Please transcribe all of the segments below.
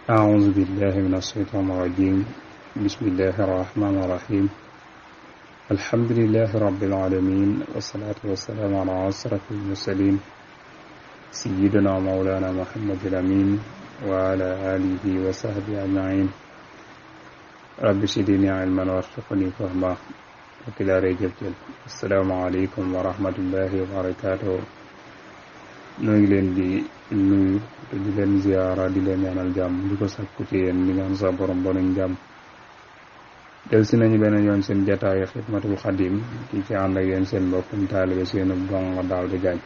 أعوذ بالله من الشيطان الرجيم بسم الله الرحمن الرحيم الحمد لله رب العالمين والصلاة والسلام على أشرف المرسلين سيدنا مولانا محمد الأمين وعلى آله وصحبه أجمعين رب زدني علما وارزقني فهما وكلا رجل السلام عليكم ورحمة الله وبركاته noo ngi leen di nuyu te di leen ziyaara di leen ñaanal jàmm di ko sakku ci yéen di ñaan sa borom bonuñ jàmm del si nañu beneen yoon seen jataayu xidmatul xadim ki ci ànd ak yéen seen mbokkum taalibe seenu donga daal di gaañ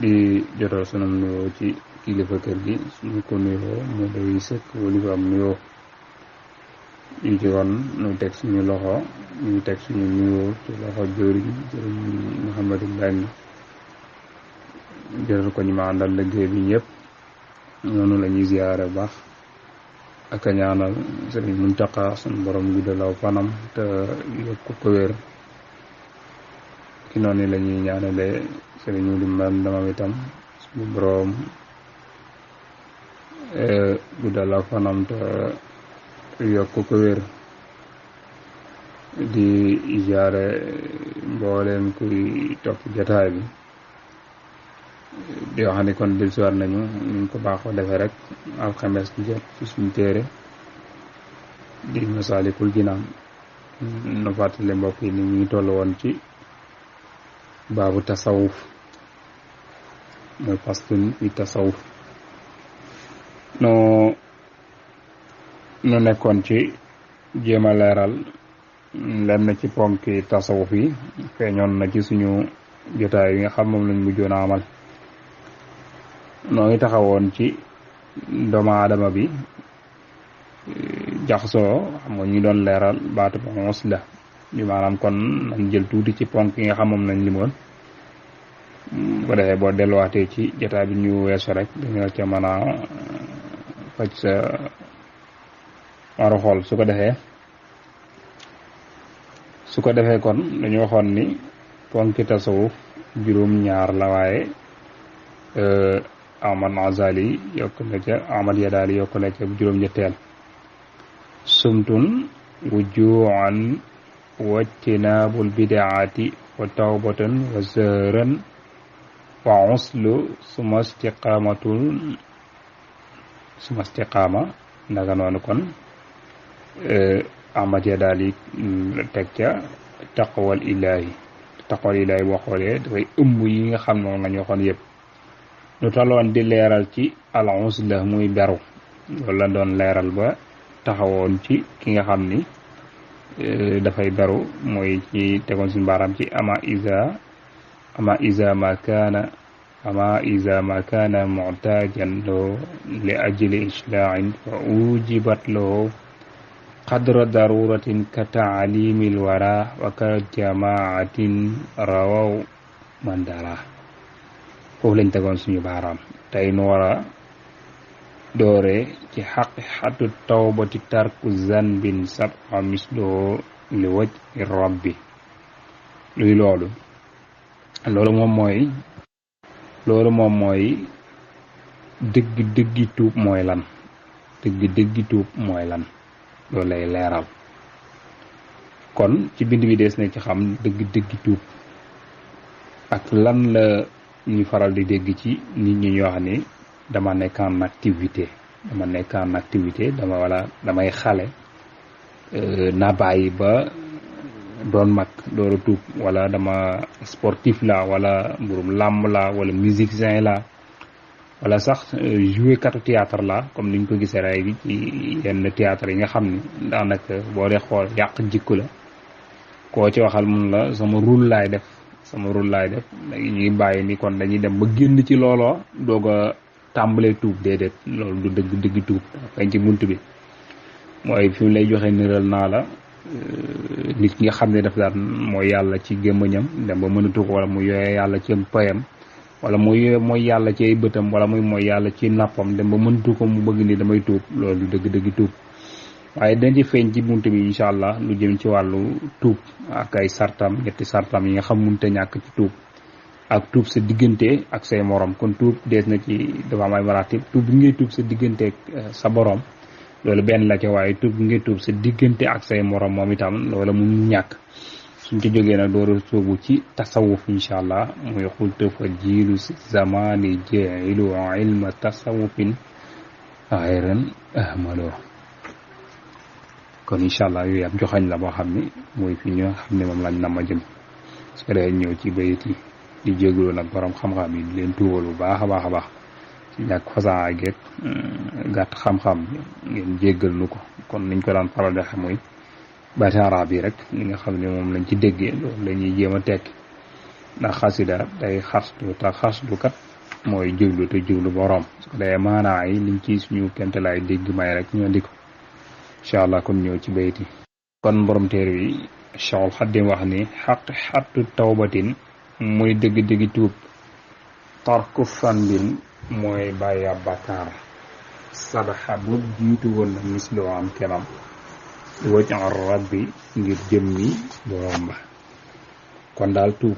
di jotal sunum nuyoo ci kilifa kër gi suñu ko nuyoo mu doy sëkk wali fa am nuyoo yi ci kon ñu teg suñu loxo ñu teg suñu nuyoo ci loxo jëriñ Mouhamadou Mbengue jëral ko ñu ma àndal liggéey bi ñëpp noonu la ñuy ziyaare baax ak a ñaanal sëriñ Muntaqa suñu borom guddalaw fanam te yokk ko wér ki noonu la ñuy ñaanale sëriñ Mudu Mbaan dama itam suñu borom guddalaw fanam te yokk ko wér di ziyaare mbooleem kuy topp jataay bi di wax ni kon dellusiwaat nañu ñu ko baaxoo defee rek alxames di jot ci suñu téere di Masaalikul Jinaan nu fàttali mbokk yi ni ñu ngi toll woon ci baabu tasawuf mooy faslun fi tasawuf nu nekkoon ci jéem a leeral lenn ci ponki tasawuf yi feeñoon na ci suñu jotaay yi nga xam moom lañ mujjoon a amal noo ngi taxawoon ci doomu aadama bi jaxasoo xam nga ñu doon leeral baatu ba mos la bi maanaam kon nañ jël tuuti ci ponk yi nga xam moom nañ limoon bu ko defee boo delluwaatee ci jotaay bi ñu weesu rek dañu ca mën a faj sa waru xool su ko defee kon dañu waxoon ni ponki tasawuf juróom ñaar la waaye Ahmad Azali yokk na ca Ahmad Yadaali yokk na ca bu juróom-ñetteel sumtun wujuan wajtinaabul bidaati wa tawbatan wa zëran wa uslu suma istiqaama ndaga noonu kon Ahmad Yadaali teg ca taqwal ilaahi boo xoolee dafay ëmb yi nga xam noonu la ñu waxoon yëpp nu tolloon di leeral ci al-uzla muy beru loolu la doon leeral ba taxawoon ci ki nga xam ni dafay beru mooy ci tegoon suñu baaraam ci ama iza ma kaana mu'tajan lahu li ajli islaahin fa ujibat lahu qadra daruratin ka taalimil wara wa ka jamaatin rawaw mandara foofu lañ tegoon suñu baaraam tey nu war a doore ci xaqiqatu tawbati tarku zanbin sab'a misluhu li wajhi rabbi luy loolu moom mooy dëggi tuub mooy lan loolu lay leeral kon ci bind bi dees na ci xam dëggi tuub ak lan la ñuy faral di dégg ci nit ñi ñoo xam ne dama nekk en activité damay xale naa bàyyi ba doon mag door a tuub wala dama sportif la wala mburum làmb la wala musicien la wala sax joué katu théâtre la comme niñ ko gisee ray bi ci yenn théâtre yi nga xam ni daanaka boo dee xool yàq jikko la koo ci waxal mun la sama rôle laay def léegi ñuy bàyyi ni kon dañuy dem ba génn ci looloo doog a tàmbalee tuub déedéet loolu du dëgg tuub fañ ci bunt bi mooy fi mu lay joxe niral naa la nit ki nga xam ne daf daan mooy yàlla ci gémmañam dem ba mënatu ko wala mu yooyee yàlla ci payam wala muy mooy yàlla ci ay bëtam wala muy mooy yàlla ci nappam dem ba mënatu ko mu bëgg ni damay tuub loolu du dëgg tuub waaye dañ ci feeñ ci bunt bi incha allah lu jëm ci wàllu tuub ak ay sartam ñetti sartam yi nga xam mënut a ñàkk ci tuub ak tuub sa diggante ak say morom. kon tuub dees na ci dafa am ay maratib. tuub bi ngay tuub sa diggante ak sa borom loolu benn la ca, waaye tuub bi ngay tuub sa diggante ak say morom moom itam loola mu ñàkk. suñ ci jógee nag door a sóobu ci tasawuf incha allah muy xulta fa jiilu si zamani jailu ilma tasawufin xayran ahmalo. kon incha allah yooyu ab joxañ la boo xam ne mooy fi ñoo xam ne moom lañ nama jëm. su ko defee ñëw ci bayit yi di jégalu nag borom xam-xam yi di leen tuubal bu baax a baax a baax ci ñàkk fasaa geeg gàtt xam-xam ngeen jéggal nu ko. kon niñ ko daan faral di xam mooy baati arab yi rek li nga xam ne moom lañ ci déggee loolu la ñuy jéem a tekki, ndax xasida day xasdu te xasdu kat mooy jublu te jublu borom. su ko defee maanaa yi liñ ci suñu kente laay dégg may rek ñu andi ko incha allah. kon ñëw ci bayit yi. kon borom téere yi Cheikhul Xadim wax ni xattu tawbatin mooy dëgg-dëggi tuub, tarku fanbin mooy bàyyi ab bàkkaar, sadaxa boobu jiitu woon na misloo am kemam, wëcc an rabbi ngir jëmmi borom ba. kon daal tuub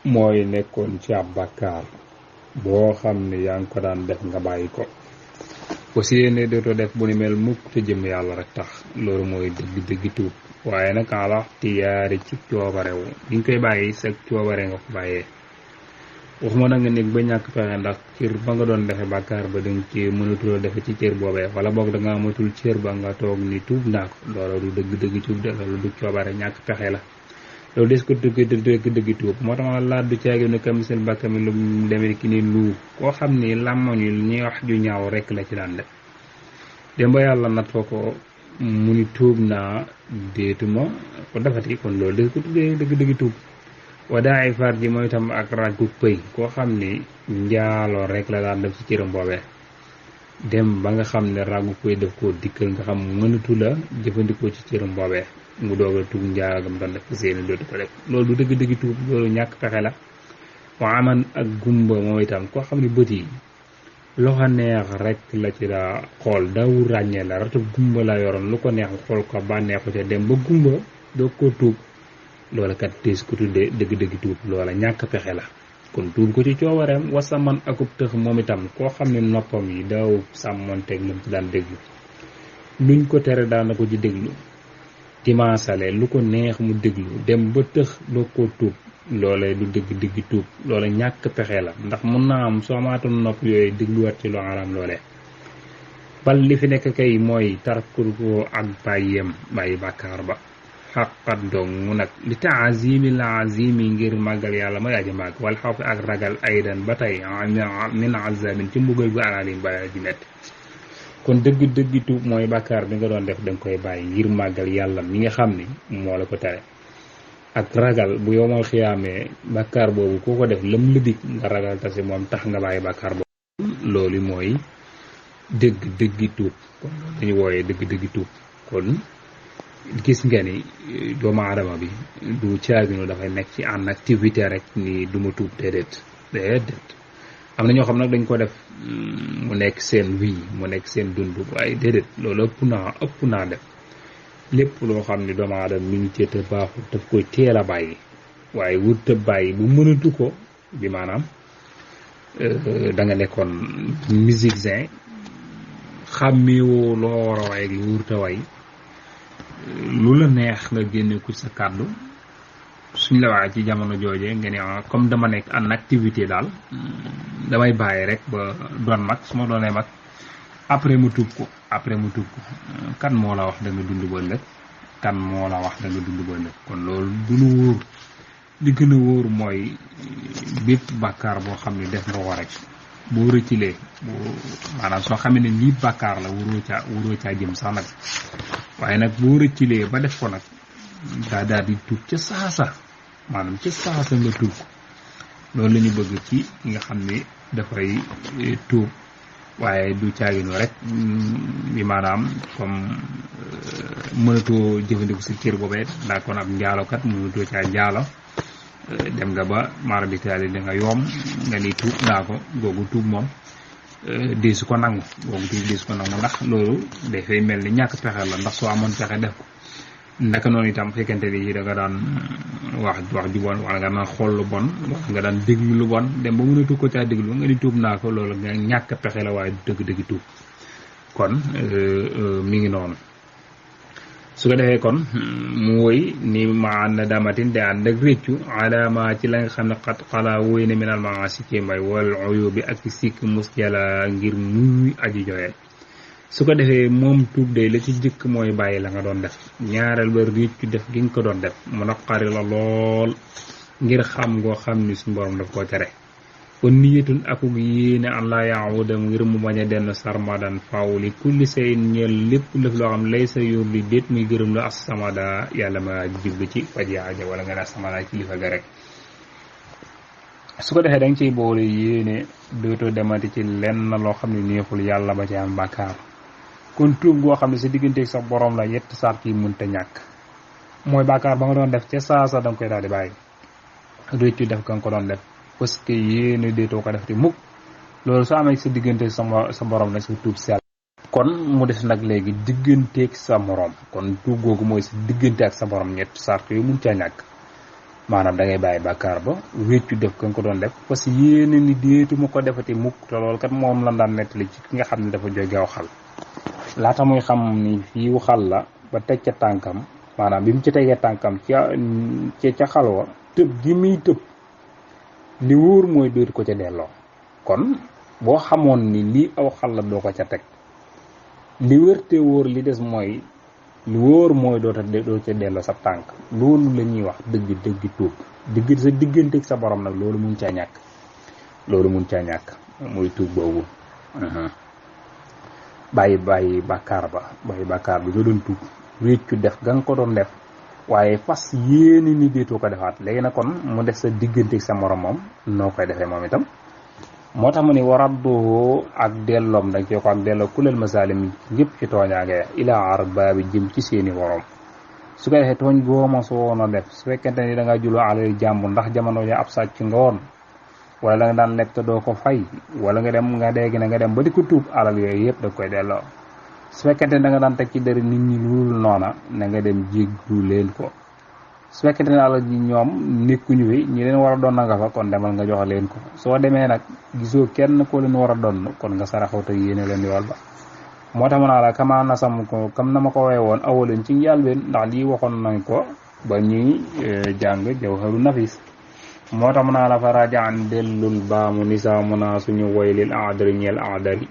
mooy nekkoon ci ab bàkkaar boo xam ne yaa ngi ko daan def nga bàyyi ko, aussi yéene dootoo def bu ni mel mukk te jëm yàlla rek tax. loolu mooy dëgg-dëggi tuub. waaye nag ala tiyaari ci coobarewu li nga koy bàyyi sa coobare nga ko bàyyee. waxuma nag nga nekk ba ñàkk pexe, ndax cër ba nga doon defe bàkkaar ba danga ci mënatuloo defe ci cër boobee, wala boog da nga amatul cër ba nga toog ni tuub naa ko. loolu du dëgg-dëgg tuub de, loolu du coobare, ñàkk pexe la. loolu des ko dëgg tuub. moo tax ma laat du caagi ne kam seen bàkkami lu demee ki ni lu koo xam ni làmmoñu ñuy wax ju ñaaw rek la ci daan def. dem ba yàlla nattoo ko mu ni tuub naa déetuma ko defati. kon loolu des ko tuddee dëgg tuub. wadaay far ji mooy tam ak ràggu pëy, koo xam ni njaaloo rek la daan def ci cëram boobee, dem ba nga xam ne ràggu pëy daf koo dikkal nga xam mënatu la jëfandikoo ci cëram boobee, mu doog a tuub njaalagam doon def seeni dootu ko def. loolu du dëgg tuub, loolu ñàkk pexe la. waa aman ak gumba moom itam, koo xam ne bët yi loxo neex rek la ci daa xool, daawul ràññee la rata gumba la yoroon, lu ko neex xool ko bànneexu ca, dem ba gumba doog ko tuub. loola kat tees ko tuddee dëgg tuub, loola ñàkk pexe la. kon tuub ko ci coowareem. wasa man akub tëx moom itam, koo xam ne noppam yi daaw sàmmonteeg lam ci daan déglu, luñ ko tere daana ko ci déglu, timaasale lu ko neex mu déglu, dem ba tëx doo ko tuub. loola du dëgg tuub, loola ñàkk pexe la. ndax mun naa am soo amaatoon nopp yooyu dégluwaat ci lu haram loolee. bal li fi nekk kay mooy tarkul ko ak bàyyi bàkkaar ba. xaqat dong mu nag li taazimi la azimi ngir màggal yàlla ma yaaji màgg, wala xaw fi ak ragal aydan ba tey min azabin ci mbugal bu alalim ba ji metti. kon dëgg tuub mooy bàkkaar bi nga doon def danga koy bàyyi ngir màggal yàlla mi nga xam ni moo la ko tere, ak ragal bu yomal xiyaamee bàkkaar boobu koo ko def lam la dig nga ragal tasi moom tax nga bàyyi bàkkaar boobu. loolu mooy dëgg tuub. kon loolu dañu wooyee dëgg tuub. kon gis nga ni doomu aadama bi du caaginu dafay nekk ci en activité rek ni du ma tuub. déedéet am na ñoo xam nag dañ ko def mu nekk seen vie, mu nekk seen dund, waaye déedéet loolu ëpp naa def. lépp loo xam ni doomu aadama mi ngi te baaxul daf koy teel a bàyyi, waaye wut te bàyyi bu mënatu ko. bi maanaam da nga nekkoon musicien xàmmeewoo loo war a way ak lu wurta way, lu la neex nga génne ko sa kàddu. suñ la waxee ci jamono jooje nga ne comme dama nekk en activité daal damay bàyyi rek ba doon mag, su ma doonee mag après mu tuub ko. kan moo la wax da nga dund ba ëllëg? kan moo la wax da nga dund ba ëllëg? kon loolu du lu wóor. li gën a wóor mooy bépp bàkkaar boo xam ne def nga ko rek boo rëccilee, maanaam soo xamee ne lii bàkkaar la wuroo caa jëm sax nag, waaye nag boo rëccilee ba def ko nag daal di tuub ca saasa, maanaam ca saasa nga tuub ko. loolu la ñu bëgg ci nga xam ne dafay tuub, waaye du caaginu rek bi maanaam comme mënatoo jëfandiku si cër boobee daa kon ab njaalokat mënatoo caa njaalo, dem nga ba mara ditaali da nga yoom nga ni tuub naa ko. googu tuub moom deesu ko nangu. ndax loolu dafay mel ni ñàkk pexe la, ndax soo amoon pexe def ko naka noonu itam fekkente ni da nga daan wax ju bon wala nga daan xool lu bon wala nga daan déglu lu bon dem ba mënatu ko caa déglu nga di tuub naa ko loolu nga ñàkk pexe la waaye dëgg-dëgg tuub kon mi ngi noonu su ko defee kon mu woy ni ma na damatin de ànd ak réccu alama ci la nga xam ne xat xalaa woy na minal maasi ci mbay wal oyo bi ak sikk mus jala ngir muy aji joxe su ko defee moom tuub day la ci jëkk mooy bàyyi la nga doon def ñaareel ba réccu def gi nga ko doon def mu naqari la lool ngir xam ngoo xam ni suñu borom daf koo tere kon niyatun akuk yéene allah yaawuda ngir mu bañ a denn sarmadan faaw li kulli sayin ñeel lépp lëf loo xam lay sa yóor li déet muy gërëm la as-samada yàlla ma jublu ci faj aajo wala nga ne as-samada kilifa ga rek su ko defee da nga ciy boole yéene dootoo demati ci lenn loo xam ne neexul yàlla ba ci am bàkkaar kon tuub goo xam ne sa digganteeg sa borom la yett sart yi mënta ñàkk mooy bàkkaar ba nga doon def ca saasa da nga koy daal di bàyyi réccu def ka nga ko doon def parce que yéene déetoo ko def te mukk loolu soo amee sa digganteeg sa borom nag sa tuub sell kon mu des nag léegi digganteeg sa morom kon tuub googu mooy sa diggante ak sa borom ñett sart yu mun caa ñàkk maanaam da ngay bàyyi bàkkaar ba réccu def ka nga ko doon def parce que yéene ni déetu ma ko defati mukk te loolu kat moom la daan nettali ci ki nga xam ne dafa jógeew xal laata muy xam ni fii xal la ba teg ca tànkam maanaam bi mu ci tegee tànkam ca xal wa tëb gi muy tëb li wóor mooy dootu ko ca delloo kon boo xamoon ni lii aw xal la doo ko ca teg li wër te wóor li des mooy li wóor mooy doo ca delloo sa tànk loolu la ñuy wax dëgg tuub sa diggante ak sa borom nag loolu mun caa ñàkk muy tuub boobu bàyyi bàkkaar bi nga doon tuub réccu def ga nga ko doon def waaye fas yéene ni déetoo ko defaat léegi nag kon mu def sa diggante ak sa morom moom noo koy defee moom itam moo tax mu ni waradduhu ak delloom dañ koy ko ak delloo kuleel masalim ñëpp ci tooñaange ilaa arbaabi jëm ci seeni worom su ko defee tooñ gooma su woon a def su fekkente ni da nga juloo alal jàmbur ndax jamono ja ab sàcc nga woon wala la nga daan lekk te doo ko fay wala nga dem nga dégg na nga dem ba di ko tuub alal yooyu yëpp da koy delloo su fekkente ne da nga daan teg ci dëri nit ñi loolu noona na nga dem jéggu leen ko su fekkente ne alal ji ñoom nekkuñu fi ñi leen war a doon na nga fa kon demal nga jox leen ko soo demee nag gisoo kenn koo leen war a doon kon nga saraxaw te yéene leen yool ba moo tax ma naa la kama nasam ko comme na ma ko woye woon awaleen ci njàlbeen ndax lii waxoon nañ ko ba ñuy jàng jawharu nafis moo tax ma naa la fa rajaan dellul baamu nisaamu naa suñu woy lil aadari ñeel aadari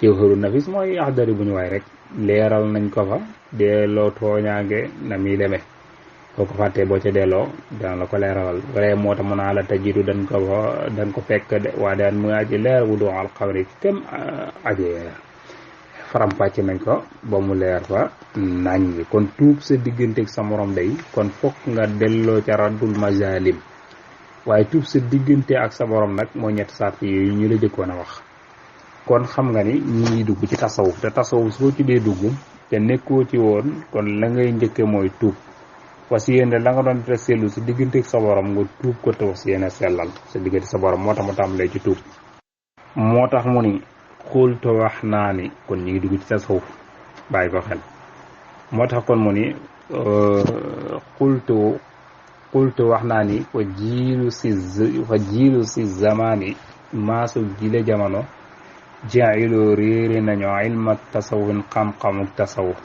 jawharu nafis mooy aadari bu ñu waay rek leeral nañ ko fa delloo tooñaange na muy demee boo ko fàttee boo ca delloo dana la ko leeralal wala moo tax mën naa la tajidu dañ ko fekk de waa daan mu aji leer wu doo al xamri kem aji faram-pàcc nañ ko ba mu leer fa nañ bi kon tuub sa digganteeg sa morom day kon fokk nga delloo ca raddul mazalim waaye tuub sa diggante ak sa borom nag moo ñetti sart yooyu ñu la jëkkoon a wax kon xam nga ni ñi ngi dugg ci tasawuf te tasawuf soo ci dee dugg te nekkoo ci woon kon la ngay njëkke mooy tuub was yéene la nga doon te sellu si diggante ak sa borom nga tuub ko te was yéene sellal sa diggante sa borom moo tax mu tàmbalee ci tuub moo tax mu ni xultu wax naa ni kon ñu ngi dugg ci tasawuf bàyyi ko xel moo tax kon mu ni xultu wax naa ni fa jiilu si zamani maasu jile jamono jaayiloo réere nañu ilma tasawufin xam-xamu tasawuf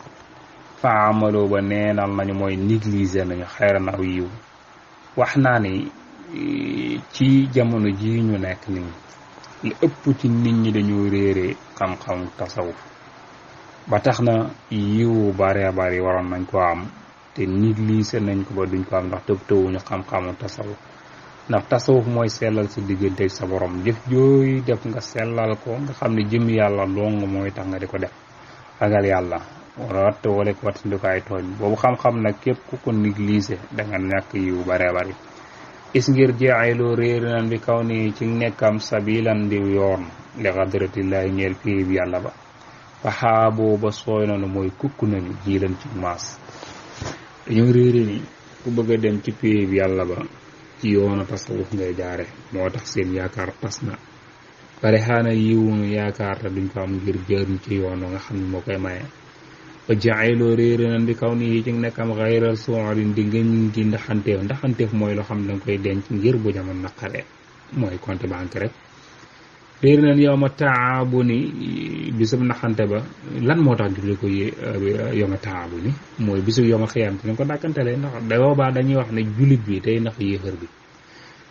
fa amaloo ba neenal nañu mooy négliger nañu xayran aw yiw wax naa ni ci jamono ji ñu nekk nii li ëpp ci nit ñi dañoo réere xam-xamu tasawuf ba tax na yiwu bare bari waroon nañ ko am te négliger nañ ko ba duñ ko am ndax tëwuñu xam-xamu tasawuf ndax tasawuf mooy sellal sa diggante ak sa borom jëf jooy def nga sellal ko nga xam ne jëm yàlla dong mooy tax nga di ko def ragal yàlla watt wala ko wattandukaay tooñ boobu xam-xam nag képp ku ko négliger da nga ñàkk yiw bare bari is ngir jeexayloo réer nan bi kaw ni ci nekkam sabilan diw yoon li xadratillahi ñeel péeb yàlla ba fa xaaboo ba sooy nanu mooy kukk nañu jiilan ci maas dañoo réere ni ku bëgg a dem ci péeb yàlla ba ci yoonu tasawuf ngay jaare moo tax seen yaakaar tas na bare xaana yiwunu yaakaar te duñ ko am ngir jëriñ ci yoon nga xam ne moo koy maye wa jaayiloo réere nan bi kaw nii ci nekkam xayral suurin di ngeen gi ndaxanteef mooy loo xam ne danga koy denc ngir bu jamono naqaree mooy compte banque rek réere nan yow ma taabu ni bisub naxante ba lan moo tax julli ko yow ma taabu ni mooy bisub yow ma xiyam te nañ ko dàkkantele ndax da boobaa dañuy wax ne jullit bi tey nax yéefar bi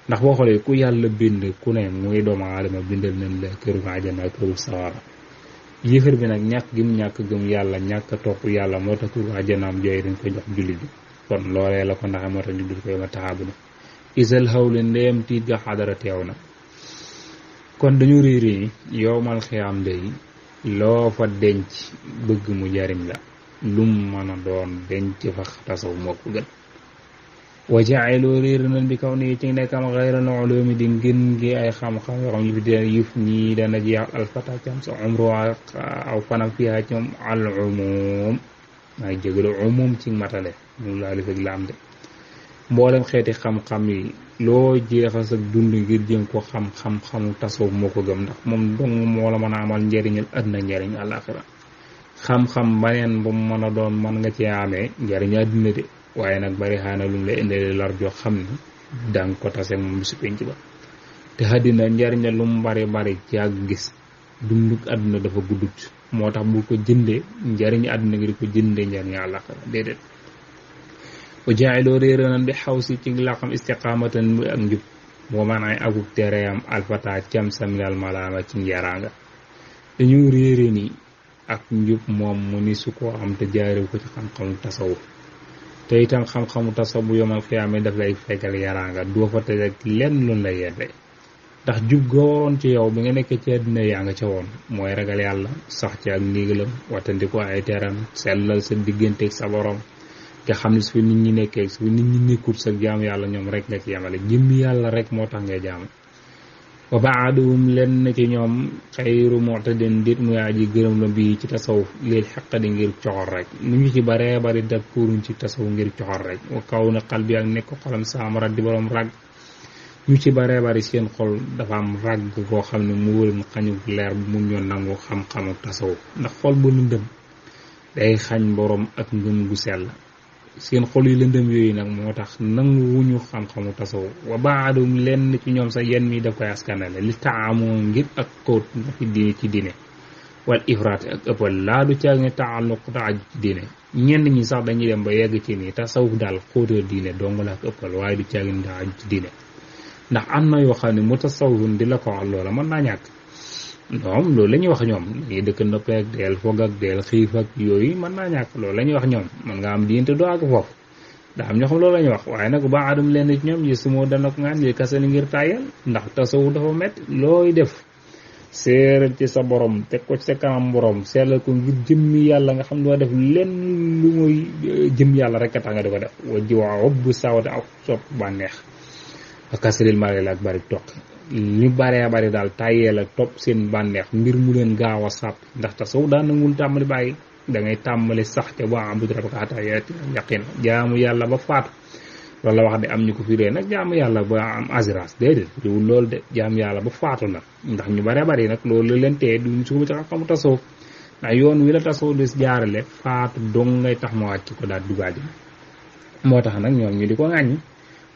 ndax boo xoolee ku yàlla bind ku ne muy doomu aadama bindal nañ la këru àjjana ak këru sawara yéefar bi nag ñàkk gi mu ñàkk gëm yàlla ñàkk topp yàlla moo tax këru àjjanaam jooy dañ ko jox jullit bi kon loolee la ko ndaxe moo tax ñu dul ko yow ma taabu ni isal xawle ndeyam tiit ga xadara teew na kon dañu réeré ni yowmal xiyaam day loo fa denc bëgg mu jariñ la lum mën a doon denc fa tasaw moo ko gën wa jaayiloo réer nañ bi kaw nii ci nekkam xayral ulumi di ngën gi ay xam-xam yoo xam ne fi dina yëf ñii dana jeex alfata cam sa umru aw fanam fiyaa ci moom al umum maay jégalu umum ci matale mu laa li fekk laam de mboolem xeeti xam-xam yi loo jeexal sa dund ngir jëm ko xam-xam-xamu tasawuf moo ko gëm ndax moom dong moo la mën a amal njariñal àddina njariñ àllaaxira xam-xam baneen bu mu mën a doon mën nga ci amee njariñ àddina de waaye nag bari xaana lu mu lay indee lar joo xam ne danga ko tase moom bisu penc ba te àddina njariñal lu mu bari ci ak gis dunduk àdduna dafa guddut moo tax bu ko jëndee njariñ àddina ngir ko jëndee njariñ àllaaxira déedéet wa jaayiloo réere nan bi xaw si ci la xam istiqaamatan muy ak njub moo maanaam akuk tereyam alfata cam saminal malaama ci njaraanga dañu réere ni ak njub moom mu ni su ko am te jaarew ko ci xam-xamu tasawuf te itam xam-xamu tasawuf bu yomal xiyaame daf lay fegal yaraanga doo fa te rek lenn lu la yedde ndax jub goon ci yow bi nga nekkee ci àddina yaa nga ca woon mooy ragal yàlla sax ci ak ndigalam watandi ko ay teram sellal sa digganteeg sa borom te xam ne su fi nit ñi nekkee su fi nit ñi nekkul sa jaam yàlla ñoom rek nga ci yemale jëmmi yàlla rek moo tax ngay jaam wa baaduhum lenn ci ñoom xayru mu'tadin dit muy aji gërëm la bii ci tasawuf lil xaqadi ngir coxor rek nu ñu ci baree bari dak puruñ ci tasawuf ngir coxor rek wa kaw na xal bi ak nekk xolam saamara di borom rag ñu ci baree bari seen xol dafa am rag koo xam ne mu wërin xañu leer bu mu ñoon nangu xam-xamu tasawuf ndax xol bu lëndëm day xañ borom ak ngëm gu sell seen xol yi lëndëm yooyu nag moo tax nangu wuñu xam-xamu tasawuf wa baadum lenn ci ñoom sax yenn mi daf koy askanale li taamoo ngir ak xóot nga fi diine ci diine wal ifraat ak ëppal laa du caag ne taalluq taaju ci diine ñenn ñi sax dañuy dem ba yegg ci nii tasawuf daal xóotal diine dong la ak ëppal waaye du caag ne taaju ci diine ndax am na yoo xam ne mu tasawufun di la ko wax loola mën naa ñàkk ñoom loolu la ñuy wax ñoom dañuy dëkk nëppeek deel foog ak deel xiif ak yooyu mën naa ñàkk loolu la ñuy wax ñoom mën nga am diinte doo ak foofu daa am ñoo xam loolu la ñuy wax waaye nag ba adum leen ci ñoom yi sumoo dana ko ngaan li kasali ngir tàyyal ndax tasawuf dafa métti looy def séeral ci sa borom teg ko ci sa kanam borom seetlal ko ngir jëmmi yàlla nga xam doo def lenn lu muy jëm yàlla rek a tax nga di ko def wa ji waa wob bu sawate ak sopp bànneex ak kasaril mari la ak bari toq ñu baree bari daal tàyyeel ak topp seen bànneex mbir mu leen gaaw a sàpp ndax tasawuf daan nangul tàmmali bàyyi da ngay tàmmali sax ca ba am budrabaka xataa yaqin jaamu yàlla ba faatu loolu la wax de am ñu ko firee nag jaamu yàlla ba am assurance déedéet riwul loolu de jaamu yàlla ba faatu la ndax ñu baree bari nag loolu la leen tee duñ suba ci xam-xamu tasawuf ndax yoon wi la tasawuf des jaarale faatu dong ngay tax ma wàcc ko daal dugaat yi moo tax nag ñoom ñu di ko ŋàññi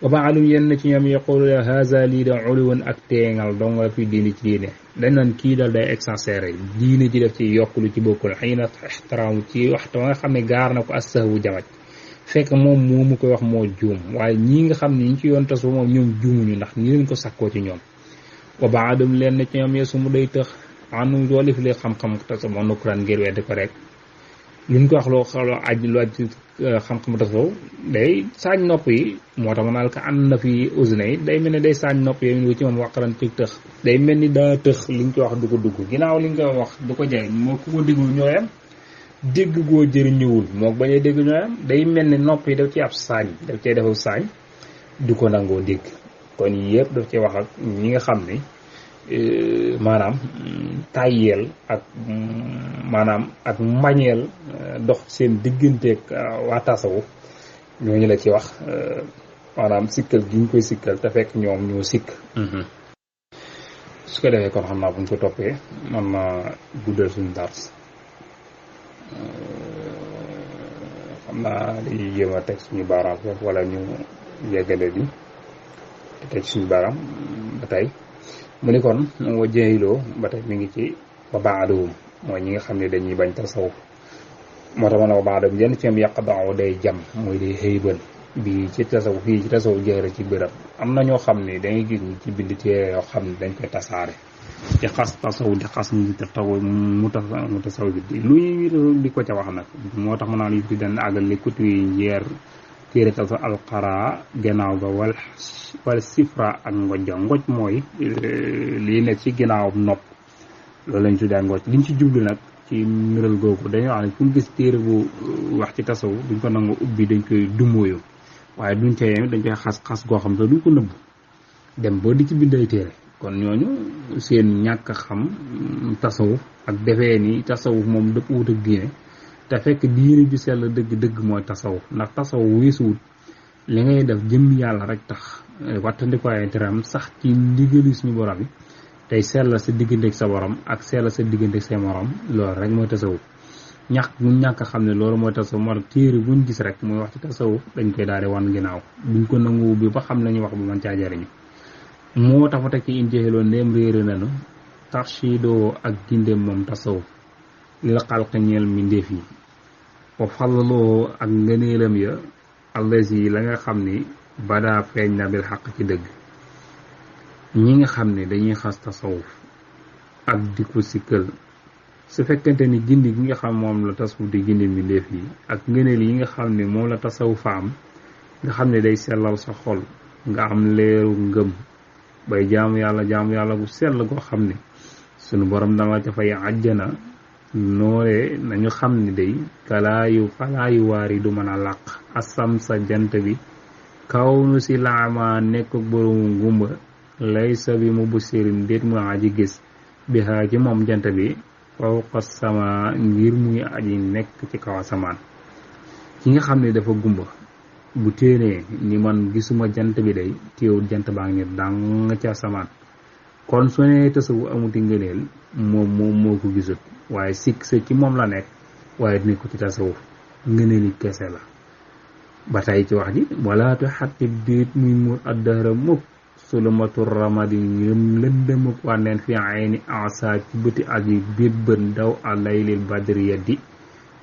wa ba'dum yenn ci ñoom yaqulu haza lii da uluwan ak teengal dong la fi diine ci diine dañ naan kii dal day exagéré diine ji def ci yokk lu ci bokkul xëy na ixtiraam ci waxtu nga xam ne gaar na ko as-sahwu jamaj fekk moom moomu koy wax moo juum waaye ñii nga xam ne ñi ci yoon tasu moom ñoom juumuñu ndax ni leen ko sakkoo ci ñoom wa ba'dum lenn ci ñoom yeesu mu day tëx anu doolif li xam-xam tasu moo nukkuraan ngir weddi ko rek luñ ko wax loo xaloo aj lu aj xam-xam tasawuf day saañ nopp yi moo tax ma naal ko ànd na fi usine yi day mel ni day saañ nopp yi wu ci moom waqaran ci tëx day mel ni daa tëx liñ ko wax du ko dugg ginnaaw liñ ko wax du ko jëriñ moo ku ko digul ñooyam dégg goo jëriñëwul moo bañee dégg ñooyam day mel ni nopp yi daf ci ab saañ daf cee defaw saañ du ko nangoo dégg kon yëpp daf ci wax ak ñi nga xam ni maanaam tàyyeel ak maanaam ak mbañeel dox seen digganteeg waa tasawuf ñooñu la ci wax maanaam sikkal gi ñu koy sikkal te fekk ñoom ñoo sikk su ko defee kon xam naa bu ñu ko toppee man na guddal suñu dars xam naa di jéem a teg suñu baaraam foofu wala ñu yeggale di te teg suñu baaraam ba tey mu ni kon wa jeexiloo ba tey mi ngi ci wa baaduhum mooy ñi nga xam ne dañuy bañ tasawuf moo tax ma ne wa baaduhum yenn feem yàq daaw day jam mooy day xëybal bi ci tasawuf fii ci tasawuf jeexira ci bërëb am na ñoo xam ne dangay gis ñi ci bind téere yoo xam ne dañ koy tasaare di xas tasawuf di xas ñi te taw mu tasawuf bi lu ñuy di ko ca wax nag moo tax ma naan yu di den àggal li kutu yi njeer téere tasaw alqara gannaaw ga wala sifra ak ngojja ngoj mooy lii nekk ci ginnaawam nopp loolu lañ tuddee ngoj liñ ci jublu nag ci miral googu dañuy wax ne fu ñu gis téere bu wax ci tasawuf duñ ko nangu ubbi dañ koy dumóoyu waaye duñ ca yem dañ koy xas goo xam te duñ ko nëbb dem ba di ci bind ay téere kon ñooñu seen ñàkk a xam tasawuf ak defee ni tasawuf moom dëpp wut ak diine te fekk diine ju sell dëgg-dëgg mooy tasawuf ndax tasawuf weesuwut li ngay def jëm yàlla rek tax wattandiko ay teram sax ci ndigali suñu borom yi tey sell sa diggante ak sa borom ak sell sa diggante ak say morom loolu rek mooy tasawuf ñàkk a xam ne loolu mooy tasawuf moo tax téere buñ gis rek muy wax ci tasawuf dañ koy daal di wan ginnaaw duñ ko nangu bi ba xam lañuy wax bu mën caa jariñu moo tax ma teg ci injeexiloo ndéem réere nanu tarshidoo ak gindéem moom tasawuf lil xalq ñeel mi ndéef yi wa fallaloo ak ngëneelam ya allazi la nga xam ni badaa feeñ na bil xaq ci dëgg ñi nga xam ne dañuy xas tasawuf ak di ko sikkal su fekkente ni gindi gi nga xam moom la tasawuf di gindi mi ndéef yi ak ngëneel yi nga xam ne moom la tasawuf fa am nga xam ne day sellal sa xol nga am leeru ngëm bay jaamu yàlla bu sell goo xam ne sunu borom dama ca fay àjjana noore nañu xam ne day falaayu waari du mën a làq asam sa jant bi kaw nu si laama nekk boroomu ngumba lay sa bi mu bu sérim déet mu aji gis bi xaa ci moom jant bi fawqa sama ngir muy aji nekk ci kaw asamaan ki nga xam ne dafa gumba bu téenee ni man gisuma jant bi day téewul jant baa ngi dàng ci asamaan kon su ne tasawu amuti ngëneel moom moo ko gisut waaye sikk sa ci moom la nekk waaye nekku ci tasawuf ngëneeli kese la ba tey ci wax ji walaatu xatib déet muy muur addahra mukk sulumatu ramadi ngëm lëndëmuk wànneen fi ayni asa ci bëti aji bébbën daw a laylil badri yaddi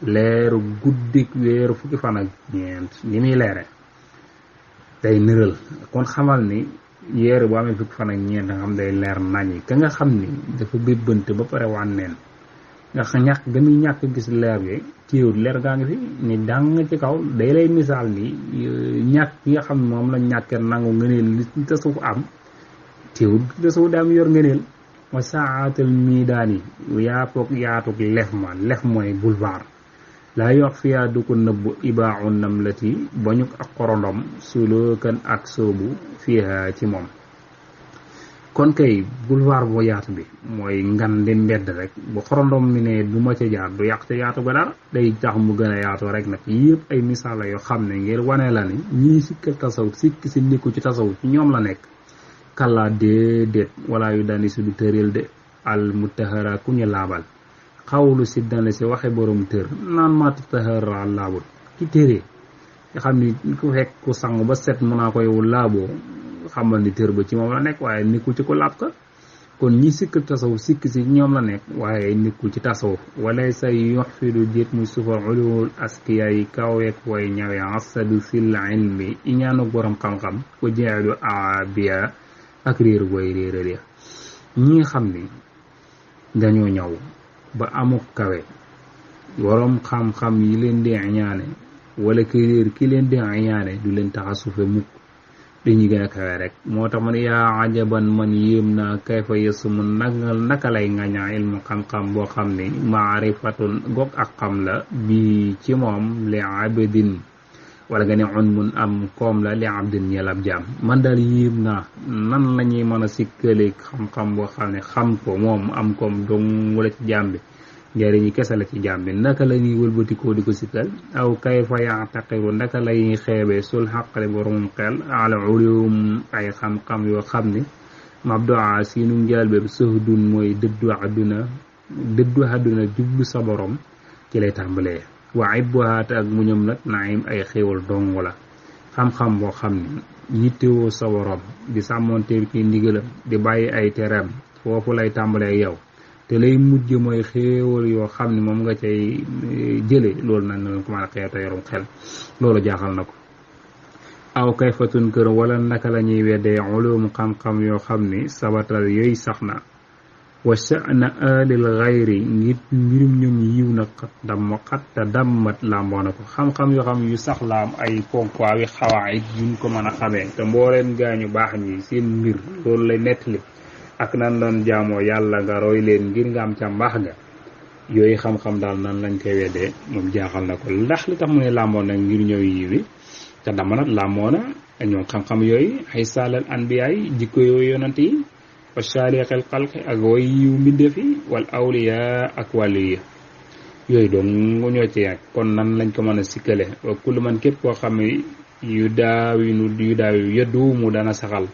leeru guddik weeru fukki fan ak ñeent ni muy leere day nëral kon xamal ni yeeru bu amee fukki fan ak ñeent nga xam day leer nañi ka nga xam ni dafa bébbante ba pare wànneen nga ñàkk ga muy ñàkk gis leer gi téewut leer gaa ngi fi ni dàng ci kaw day lay misaal ni ñàkk yi nga xam ne moom la ñàkkee nangu ngëneel li tasawuf am téewut tasawuf daa am yor ngëneel wa saatal miidaan yi yaatug lef mooy boulevard laa yox fiyaa du ko nëbb ibaaxu namlati bañuk ak xorondom sulookan ak soobu fiiha ci moom kon kay boulevard bu yaatu bi mooy ngan di mbedd rek bu xorondom mi ne du ma ca jaar du yàq ca yaatu ba dara day tax mu gën a yaatu rek nag yëpp ay misaal la yoo xam ne ngir wane la ni ñii sikkal tasawuf sikk si nekku ci tasawuf ci ñoom la nekk kallaa déedéet wala yu dani si du tëréel de al mutahara ku ñu laabal xawlu si dana si waxe borom tër naan maata tahara laabul ki tëree nga xam ni ku fekk ku sangu ba set mun naa koy laaboo xamal ni tër ba ci moom la nekk waaye nekkul ci ko laab ka kon ñi sikk tasawuf sikk si ñoom la nekk waaye nekkul ci tasawuf wala say yox fi du jéet muy sufar ulul askiya yi kaweek way ñawe asadu sil ilmi iñaanu borom xam-xam ko jeexlu abiya ak réer way réeral ya ñi nga xam ni dañoo ñaw ba amuk kawe borom xam-xam yi leen di ñaane wala ki réer ki leen di ñaane du leen tax a suufe mukk dañuy gën a kawe rek moo tax man yaa ajaban man yéem naa kayfa yasumu naka lay ngañaa ilmu xam-xam boo xam ne maarifatun goog ak xam la bi ci moom li abdin wala nga ne on mun am koom la li abdin ñeel ab jaam man daal yéem naa nan la ñuy mën a sikkale xam-xam boo xam ne xam ko moom am koom dong wala ci jaam bi njëriñi kese la ci jaam bi naka la ñuy wëlbatikoo di ko sikkal aw kayfa yaataqiru naka la ñuy xeebee sul xaqale boromum xel ala ulum ay xam-xam yoo xam ne mabdoa siinu njëlbéen sëhdun mooy dëddu àdduna jublu sa borom ci lay tàmbalee wa ibbuha te ak muñam nag naim ay xéewal dong la xam-xam boo xam ne yittewoo sa borom di sàmmonteel ki ndigalam di bàyyi ay teram foofu lay tàmbalee yow te lay mujj mooy xéewal yoo xam ne moom nga cay jële loolu nag na ko mën a xeeta yorum xel loolu jaaxal na ko aw kayfatun kër wala naka la ñuy weddee ulum xam-xam yoo xam ni sabatal yooyu sax na wa sha'na alil xayri ngir mbirum ñoom yiw na xat te dammat làmboo na ko xam-xam yoo xam yu sax la am ay ponkwawi xawaayit yuñ ko mën a xamee te mbooleen gaañu baax ñi seen mbir loolu lay nettali ak nan doon jaamoo yàlla nga roy leen ngir nga am ca mbaax ga yooyu xam-xam daal nan lañ koy weddee moom jaaxal na ko ndax li tax mu ne làmboo nag ngir ñëw yiwi te dama nag làmboo na ñoom xam-xam yooyu ay saalal anbiyaay jikko yooyu yonant yi wa saaliqil xalqi ak way yiw mbindeef yi wal awliya ak wàllu yi yooyu doon ñoo ci yàgg kon nan lañ ko mën a sikkale wa kullu man képp koo xam ne yu daawi yeddu mu dana saxal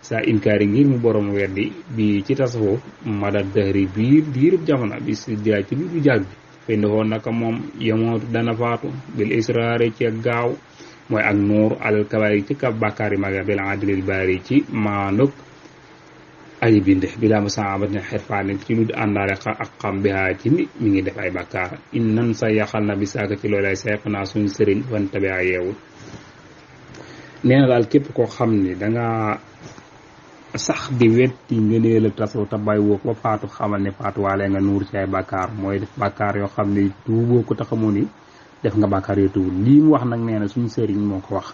sa inkaari ngir mu borom weddi bi ci tasawuf mada dëhri biirub jamono bi si jaay ci biir bu jàgg bi fay ndoxoon naka moom yemootu dana faatu bil israari ci gaaw mooy ak nuur alal kabaar yi ci kab bàkkaar yi maga bil adlil baari ci maanduk aji binde bi laa ma saabat ne xerfaane ci lu àndaale ak xam bi ci mi ngi def ay bàkkaar in nan sa yaxal na bi saaka ci loolay seeq naa suñ sëriñ wan tabi a yeewul nee na daal képp koo xam ni danga sax di wetti ngëneel ak tasaw te bàyyi woo ko ba faatu xamal ne faatuwaale nga nuur ci ay bàkkaar mooy def bàkkaar yoo xam ne tuuboo ko te xamoo ni def nga bàkkaar yoo tuubul lii mu wax nag nee na suñ sëriñ moo ko wax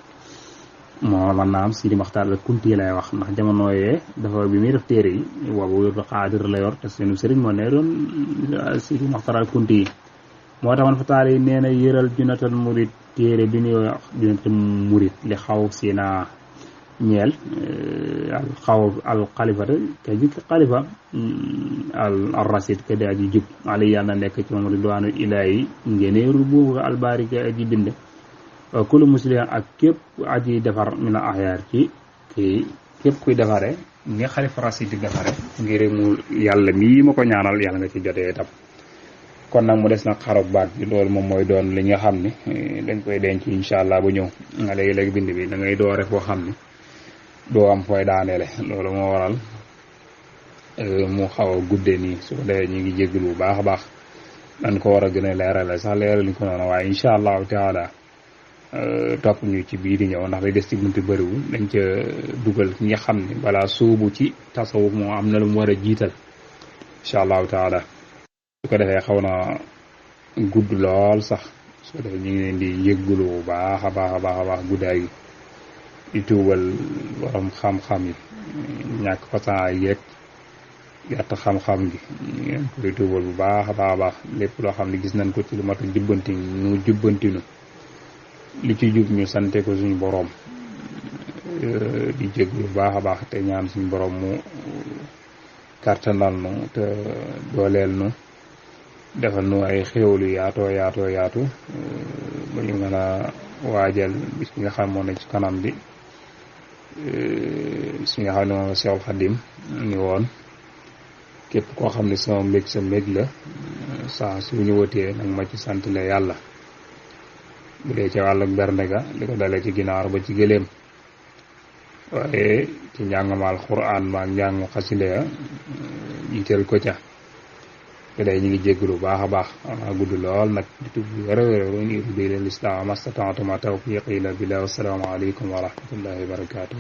moo man naa am Sidi Maxtaar la kunti lay wax ndax jamono yee dafa bi muy def téere yi boobu wérdu xaadir la yor te seenu sëriñ moo ne doon Sidi Maxtaar al kunti yi moo tax man fa taal yi nee na yëral junatal murit téere bi ñuy wax junatal murit li xaw si naa ñeel al xalifata ka ji xalifa al rasid ka di aji jub ali yàlla na nekk ci moom ridwaanu ilaahi ngeneeru boobu al baari ka aji binde kullu muslim ak képp aji defar mina axyaar ci kii képp kuy defare ni xalifa rasid di defare ngir mu yàlla mii ma ko ñaanal yàlla nga ci jotee itam kon nag mu des nag xarab baat bi loolu moom mooy doon li nga xam ni dañ koy denc incha allah bu ñëw nga léegi bind bi da ngay doore foo xam ni doo am fooy daaneele loolu moo waral mu xaw a gudde nii su ko defee ñu ngi jéggul bu baax a baax dañ ko war a gën a leerale sax leeraluñ ko noonu waaye incha allahu taala topp ñu ci bii di ñëw ndax day des ci buntu bëriwul dañ ca dugal ñi nga xam ne balaa suubu ci tasawuf moo am na lu mu war a jiital incha allahu taala su ko defee xaw na gudd lool sax su ko defee ñu ngi leen di jéggulu bu baax a baax a baax a baax guddaay gi di tuubal borom xam-xam yi ñàkk façon yeeg gàtt xam-xam gi ngeen koy tuubal bu baax a baax a baax lépp loo xam ne gis nañ ko ci lu mat a jubbanti nu jubbantinu li ci jub ñu sante ko suñu borom di jégg bu baax a baax te ñaan suñu borom mu kartanal nu te dooleel nu defal nu ay xéewlu yaatoo yaatu ba ñu mën a waajal bis bi nga xam moo ne ci kanam bi si nga xam ne moom Seexul Xadim ni woon képp koo xam ne sama mbég sa mbég la saa su ñëwatee nag ma ci sant la yàlla bu dee ci wàllu bernde ga li ko dalee ci ginaar ba ci gëléem waaye ci njàngam alxuraan ma ak njàng xasida ya jiiteel ko ca te day ñu ngi jégglu baax a baax ama gudd lool nag di tub wér a wér in uriidu illa l-islaaha mastata'tu ma tawfiiqi illa billah wassalaamu aleykum wa rahmatullahi wa barakatuh